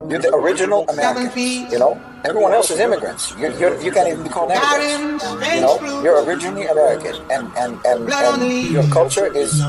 You're the original Americans, you know? Everyone else is immigrants. You can't even be called immigrants. You know? You're originally American, and your culture is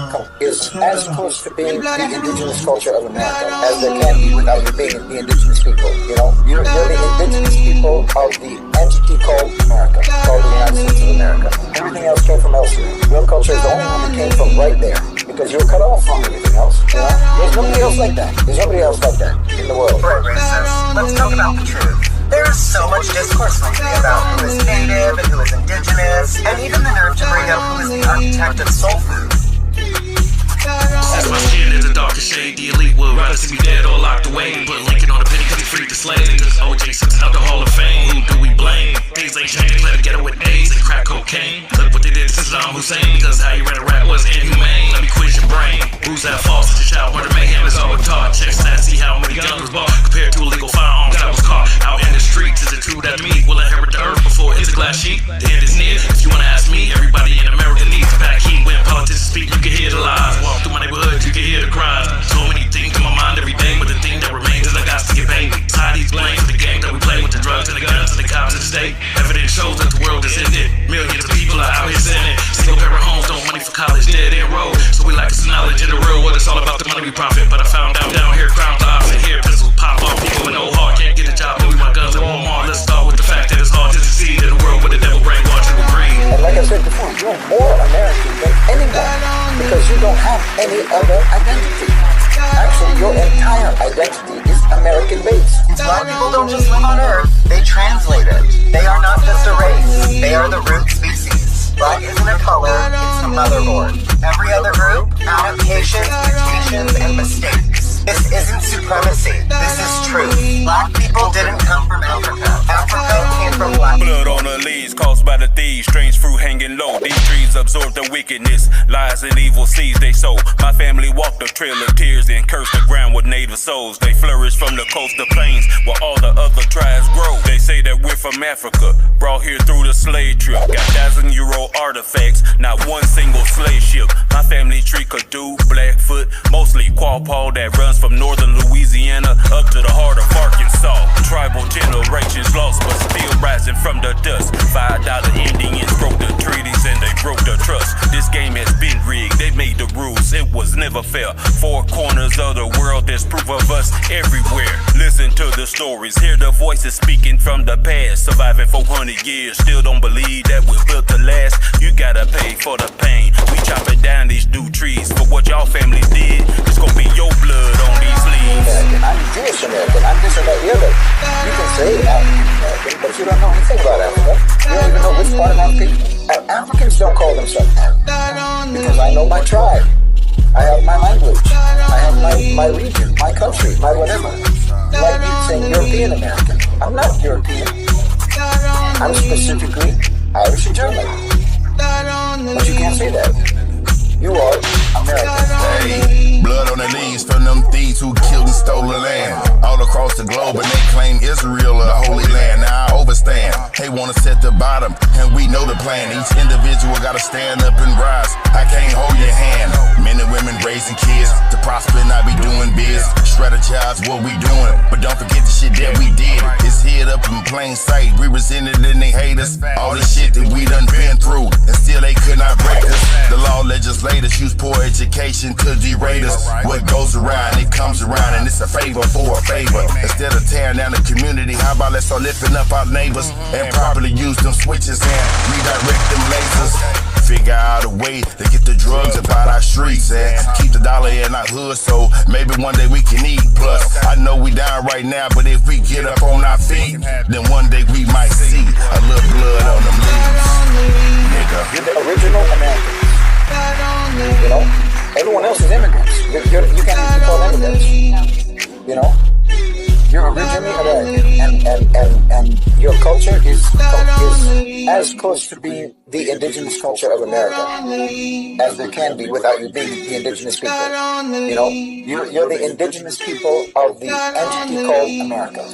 as close to being the indigenous culture of America as there can be without you being the indigenous people, you know? You're the indigenous people of the entity called America, called the United States of America. Everything else came from elsewhere. Your culture is the only one that came from right there, because you were cut off from everything else, you know? There's nobody else like that. There's nobody else like that in the world. For racist, let's talk about the truth. There is so much discourse lately about who is native and who is indigenous, and even the nerve to bring up who is the architect of soul food. Since my skin is a darker shade, the elite would rather see me dead or locked away. Put Lincoln on the penny cause he freed the slaves. OJ Simpson out the Hall of Fame, who do we blame? Things ain't changed, let it get it with AIDS and crack cocaine. Look what they did to Saddam Hussein, because how you ran a rat was inhumane. Let me quiz your brain. Who's that false? Such a child murder mayhem is all we're taught. Check stats, see how many guns was bought compared to illegal firearms that was caught out in the streets. Is it true that me will inherit the earth before it's a glass sheet? The end is near. If you wanna ask me, everybody in America needs to pack heat. When politicians speak, you can hear the lies. Walk through my neighborhood, you can hear the cries. So many things in my mind every day, but the thing that remains is I got to get paid. Society's blame for the game that we play with the drugs and the guns and the cops and the state. Evidence shows that the world is ended. Millions of people are out here sinning. Single parent homes don't money for college, dead end road. So we lack some knowledge in the real world. It's all about the money we profit. But I found out down here, crown jobs and here pistols pop off. People with no heart can't get a job, but we want guns at Walmart. Let's start with the fact that it's hard to succeed in a world where the devil brainwashed and greed. And like I said before, you're more American than anyone because you don't have any other identity. Actually, your entire identity is American-based. Black people don't just live on Earth, they translate it. They are not just a race, they are the root species. Black isn't a color, it's the motherboard. Every other group, adaptations, mutations, and mistakes. This isn't supremacy, this is truth. Black people didn't come from Africa. Africa came from black people. Blood on the leaves caused by the thieves, strange fruit hanging low. These trees absorb the wickedness, lies and evil seeds they sow. My family walked a trail of tears and cursed the ground with native souls. They flourish from the coastal plains where all the other tribes grow. They say that we're from Africa, brought here through the slave trip. Got 1,000-year-old artifacts, not one single slave ship. My family tree Kadu, Blackfoot, mostly Quapaw that runs from northern Louisiana up to the heart of Arkansas. Tribal generations lost but still rising from the dust. $5 Indians broke the treaties and they broke the trust. This game has been rigged, they made the rules, it was never fair. Four corners of the world, there's proof of us everywhere. Listen to the stories, hear the voices speaking from the past. Surviving 400 years, still don't believe that we're built to last. You gotta pay for the pain. We chopping down these new trees for what y'all families did. It's gonna be your blood on these leaves. I'm Jewish American, I'm this or that the other. You can say African American, but you don't know anything about Africa. You don't even know which part of Africa. Africans don't call themselves African because I know my tribe. I have my language. I have my region, my country, my whatever. Like you saying European American. I'm not European. I'm specifically Irish and German. But you can't say that. You are American. Hey, blood on the leaves from them thieves who killed and stole the land. All across the globe, and they claim Israel a holy land. Now I overstand. They wanna set the bottom, and we know the plan. Each individual gotta stand up and rise. I can't hold your hand. Men and women raising kids to prosper and not be doing biz. Strategize what we doing, but don't forget the shit that we did. It's hid up in plain sight. We resented and they hate us. All the shit that we done been through, and still they could not break us. The law legislators use poor education to derate us. What goes around, it comes around, and it's a favor for a favor. Instead of tearing down the community, how about let's start lifting up our neighbors and properly use them switches and redirect them lasers. Figure out a way to get the drugs about our streets and keep the dollar in our hood so maybe one day we can eat. Plus, I know we down right now, but if we get up on our feet, then one day we might see a little blood on them leaves. Nigga. You're the original Americans. You know? Everyone else is immigrants. You can't even be called immigrants. You know? You're originally American, and your culture is as close to being the indigenous culture of America as there can be without you being the indigenous people. You know, you're the indigenous people of the entity called America.